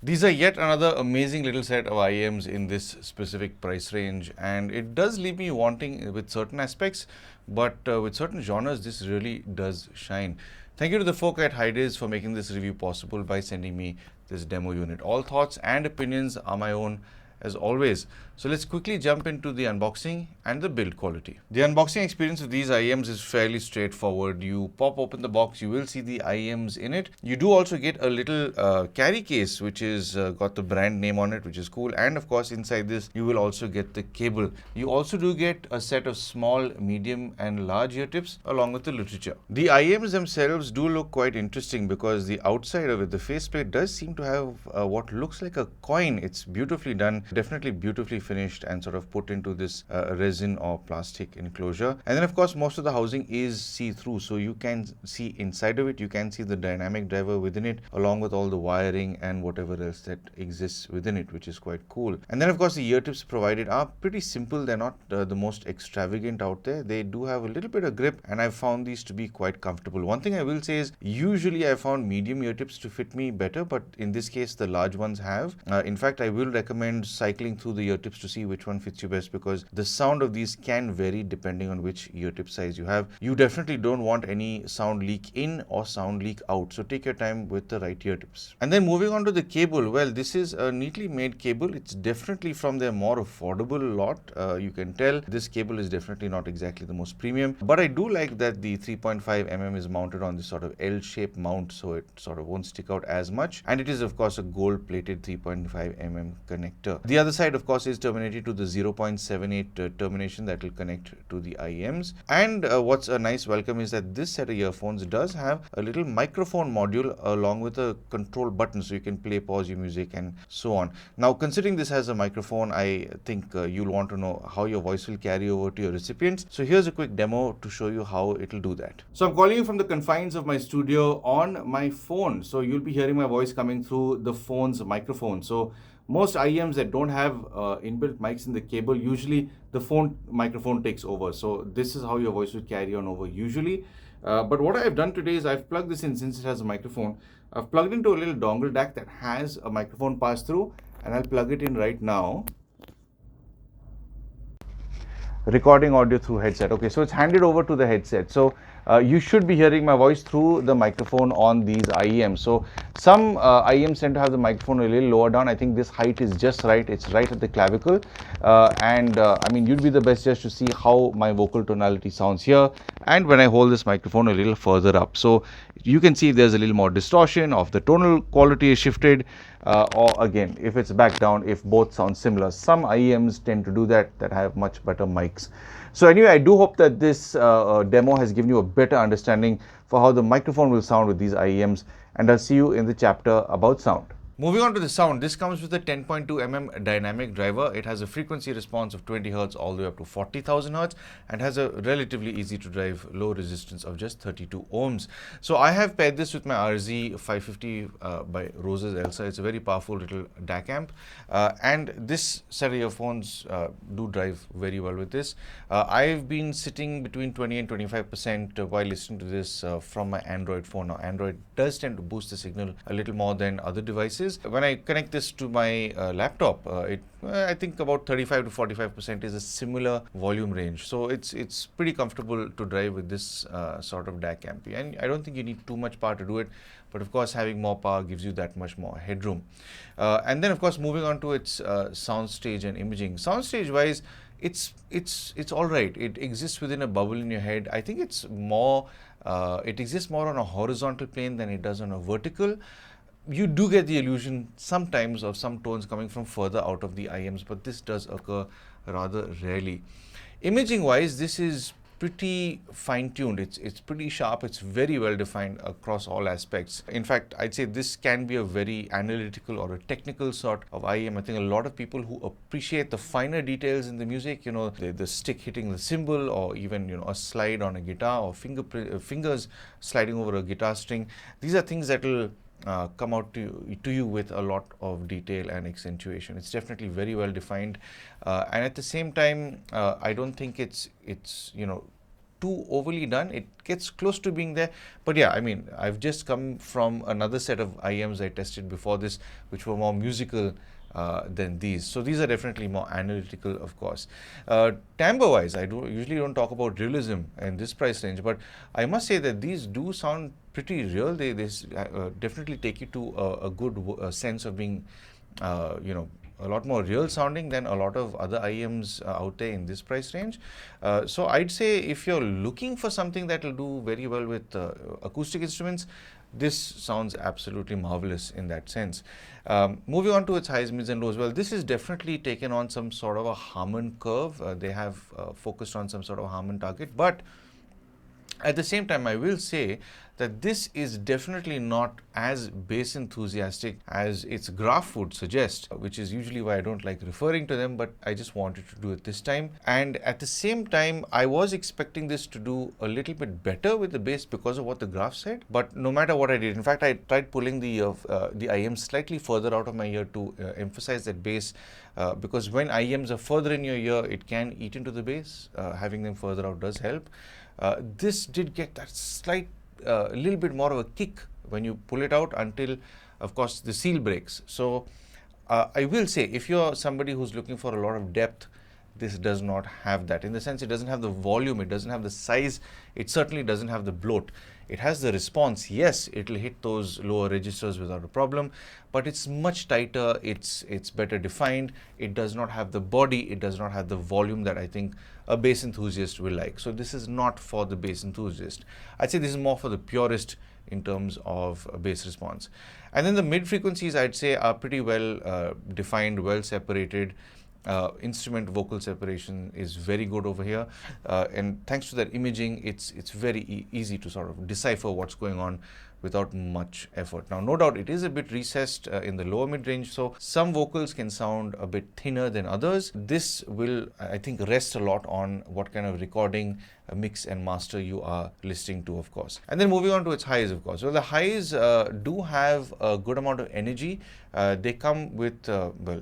These are yet another amazing little set of IEMs in this specific price range, and it does leave me wanting with certain aspects, but with certain genres, this really does shine. Thank you to the folk at Hidizs for making this review possible by sending me this demo unit. All thoughts and opinions are my own as always. So let's quickly jump into the unboxing and the build quality. The unboxing experience of these IEMs is fairly straightforward. You pop open the box, you will see the IEMs in it. You do also get a little carry case which is got the brand name on it, which is cool. And of course inside this you will also get the cable. You also do get a set of small, medium and large ear tips along with the literature. The IEMs themselves do look quite interesting because the outside of it, the faceplate, does seem to have what looks like a coin. It's beautifully done, definitely beautifully finished and sort of put into this resin or plastic enclosure. And then of course most of the housing is see-through, so you can see inside of it. You can see the dynamic driver within it along with all the wiring and whatever else that exists within it, which is quite cool. And then of course the ear tips provided are pretty simple. They're not the most extravagant out there. They do have a little bit of grip and I've found these to be quite comfortable. One thing I will say is usually I found medium ear tips to fit me better, but in this case the large ones have. In fact, I will recommend cycling through the ear tips to see which one fits you best because the sound of these can vary depending on which ear tip size you have. You definitely don't want any sound leak in or sound leak out, so take your time with the right ear tips. And then moving on to the cable, well, this is a neatly made cable. It's definitely from their more affordable lot. You can tell this cable is definitely not exactly the most premium, but I do like that the 3.5 is mounted on this sort of L-shaped mount, so it sort of won't stick out as much, and it is of course a gold plated 3.5 connector. The other side of course is terminated to the 0.78 termination that will connect to the IEMs. And what's a nice welcome is that this set of earphones does have a little microphone module along with a control button, so you can play, pause your music and so on. Now considering this has a microphone, I think you'll want to know how your voice will carry over to your recipients. So here's a quick demo to show you how it'll do that. So I'm calling you from the confines of my studio on my phone, so you'll be hearing my voice coming through the phone's microphone. So most IEMs that don't have inbuilt mics in the cable, usually the phone microphone takes over. So this is how your voice will carry on over usually. But what I've done today is I've plugged this in. Since it has a microphone, I've plugged into a little dongle DAC that has a microphone pass through, and I'll plug it in right now. Recording audio through headset. Okay, so it's handed over to the headset. So you should be hearing my voice through the microphone on these IEMs. So some IEMs tend to have the microphone a little lower down. I think this height is just right. It's right at the clavicle. I mean, you'd be the best judge to see how my vocal tonality sounds here and when I hold this microphone a little further up. So you can see there's a little more distortion, of the tonal quality is shifted, or again, if it's back down, if both sound similar. Some IEMs tend to do that have much better mics. So anyway, I do hope that this demo has given you a better understanding for how the microphone will sound with these IEMs, and I'll see you in the chapter about sound. Moving on to the sound, this comes with a 10.2 dynamic driver. It has a frequency response of 20 Hz all the way up to 40,000 Hz and has a relatively easy to drive low resistance of just 32 ohms. So I have paired this with my RZ 550 by Rose's Elsa. It's a very powerful little DAC amp, and this set of earphones do drive very well with this. I've been sitting between 20 and 25% while listening to this from my Android phone. Now Android does tend to boost the signal a little more than other devices. When I connect this to my laptop, I think about 35 to 45% is a similar volume range. So it's pretty comfortable to drive with this sort of DAC amp. And I don't think you need too much power to do it, but of course having more power gives you that much more headroom. And then of course moving on to its soundstage and imaging. Soundstage wise, it's all right. It exists within a bubble in your head. I think it's more, it exists more on a horizontal plane than it does on a vertical. You do get the illusion sometimes of some tones coming from further out of the IEMs, but this does occur rather rarely. Imaging wise, this is pretty fine-tuned. It's pretty sharp. It's very well defined across all aspects. In fact, I'd say this can be a very analytical or a technical sort of IEM. I think a lot of people who appreciate the finer details in the music, you know, the stick hitting the cymbal, or even, you know, a slide on a guitar, or fingers sliding over a guitar string. These are things that will come out to you with a lot of detail and accentuation. It's definitely very well defined, and at the same time, I don't think it's you know, too overly done. It gets close to being there. But yeah, I mean, I've just come from another set of IEMs I tested before this, which were more musical than these. So these are definitely more analytical, of course. Timbre-wise, I usually don't talk about realism in this price range, but I must say that these do sound pretty real. They definitely take you to a good sense of being, a lot more real sounding than a lot of other IEMs out there in this price range. So I'd say if you're looking for something that will do very well with acoustic instruments, this sounds absolutely marvelous in that sense. Moving on to its highs, mids and lows, well, this is definitely taken on some sort of a Harman curve. They have focused on some sort of Harman target, but at the same time, I will say that this is definitely not as bass enthusiastic as its graph would suggest, which is usually why I don't like referring to them, but I just wanted to do it this time. And at the same time, I was expecting this to do a little bit better with the bass because of what the graph said. But no matter what I did, in fact, I tried pulling the IEM slightly further out of my ear to emphasize that bass, because when IEMs are further in your ear, it can eat into the bass. Having them further out does help. This did get that slight little bit more of a kick when you pull it out until, of course, the seal breaks. So I will say, if you're somebody who's looking for a lot of depth, this does not have that. In the sense, it doesn't have the volume, it doesn't have the size, it certainly doesn't have the bloat. It has the response. Yes, it'll hit those lower registers without a problem, but it's much tighter, it's better defined, it does not have the body, it does not have the volume that I think a bass enthusiast will like. So this is not for the bass enthusiast. I'd say this is more for the purist in terms of bass response. And then the mid frequencies, I'd say, are pretty well defined, well separated. Instrument vocal separation is very good over here, and thanks to that imaging, it's very easy to sort of decipher what's going on without much effort. Now, no doubt it is a bit recessed in the lower mid range, so some vocals can sound a bit thinner than others. This will, I think, rest a lot on what kind of recording, mix and master you are listening to, of course. And then moving on to its highs, of course. Well, the highs do have a good amount of energy. They come with, well,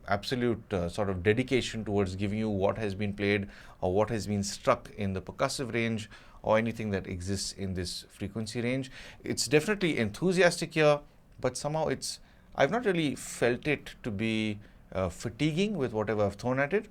absolute sort of dedication towards giving you what has been played or what has been struck in the percussive range or anything that exists in this frequency range. It's definitely enthusiastic here, but somehow I've not really felt it to be fatiguing with whatever I've thrown at it.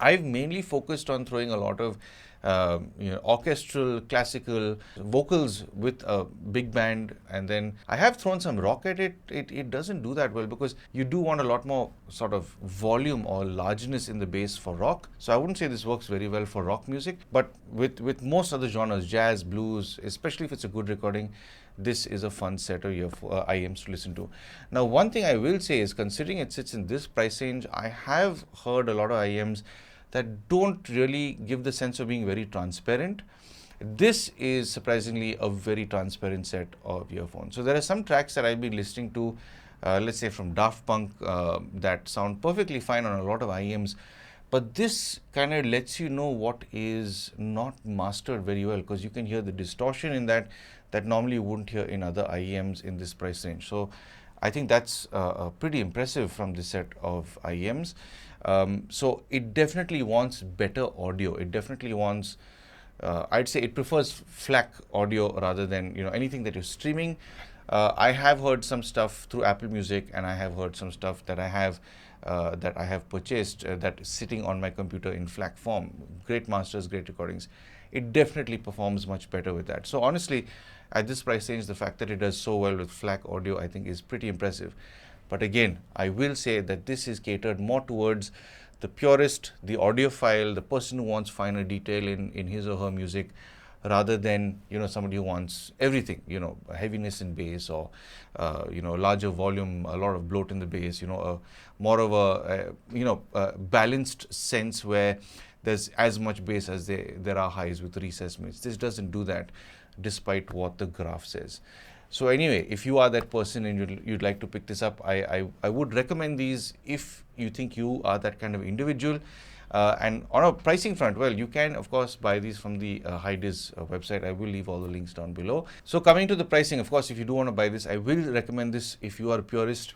I've mainly focused on throwing a lot of orchestral, classical vocals with a big band, and then I have thrown some rock at it. It doesn't do that well because you do want a lot more sort of volume or largeness in the bass for rock. So I wouldn't say this works very well for rock music, but with most other genres, jazz, blues, especially if it's a good recording, this is a fun set of IEMs to listen to. Now, one thing I will say is, considering it sits in this price range, I have heard a lot of IEMs that don't really give the sense of being very transparent. This is surprisingly a very transparent set of earphones. So there are some tracks that I've been listening to, let's say from Daft Punk, that sound perfectly fine on a lot of IEMs. But this kind of lets you know what is not mastered very well, because you can hear the distortion in that normally you wouldn't hear in other IEMs in this price range. So I think that's pretty impressive from this set of IEMs. So it definitely wants better audio. It definitely wants, I'd say it prefers FLAC audio rather than anything that you're streaming. I have heard some stuff through Apple Music, and I have heard some stuff that I have purchased that is sitting on my computer in FLAC form. Great masters, great recordings. It definitely performs much better with that. So honestly, at this price range, the fact that it does so well with FLAC audio, I think, is pretty impressive. But again, I will say that this is catered more towards the purist, the audiophile, the person who wants finer detail in his or her music, rather than somebody who wants everything, heaviness in bass, or larger volume, a lot of bloat in the bass, more of a balanced sense where there's as much bass as there are highs with recessed mids. This doesn't do that, despite what the graph says. So anyway, if you are that person and you'd like to pick this up, I would recommend these if you think you are that kind of individual. And on a pricing front, well, you can, of course, buy these from the Hidizs website. I will leave all the links down below. So coming to the pricing, of course, if you do want to buy this, I will recommend this if you are a purist.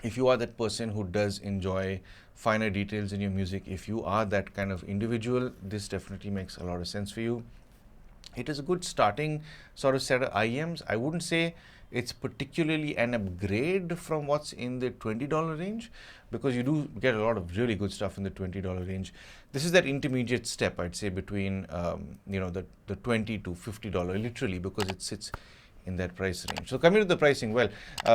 if you are that person who does enjoy finer details in your music, if you are that kind of individual, this definitely makes a lot of sense for you. It is a good starting sort of set of IEMs. I wouldn't say it's particularly an upgrade from what's in the $20 range, because you do get a lot of really good stuff in the $20 range. This is that intermediate step, I'd say, between the $20 to $50, literally, because it sits in that price range. So coming to the pricing, well,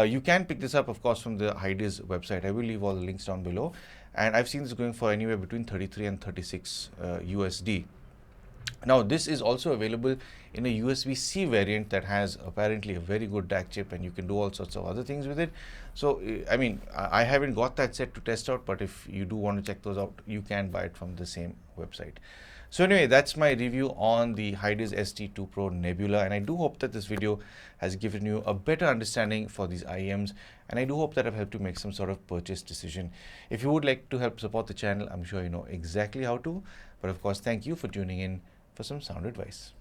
you can pick this up, of course, from the Hidizs website. I will leave all the links down below. And I've seen this going for anywhere between 33 and 36 USD. Now, this is also available in a USB-C variant that has apparently a very good DAC chip, and you can do all sorts of other things with it. So, I mean, I haven't got that set to test out, but if you do want to check those out, you can buy it from the same website. So anyway, that's my review on the Hidizs ST2 Pro Nebula, and I do hope that this video has given you a better understanding for these IEMs, and I do hope that I've helped you make some sort of purchase decision. If you would like to help support the channel, I'm sure you know exactly how to, but of course, thank you for tuning in for some sound advice.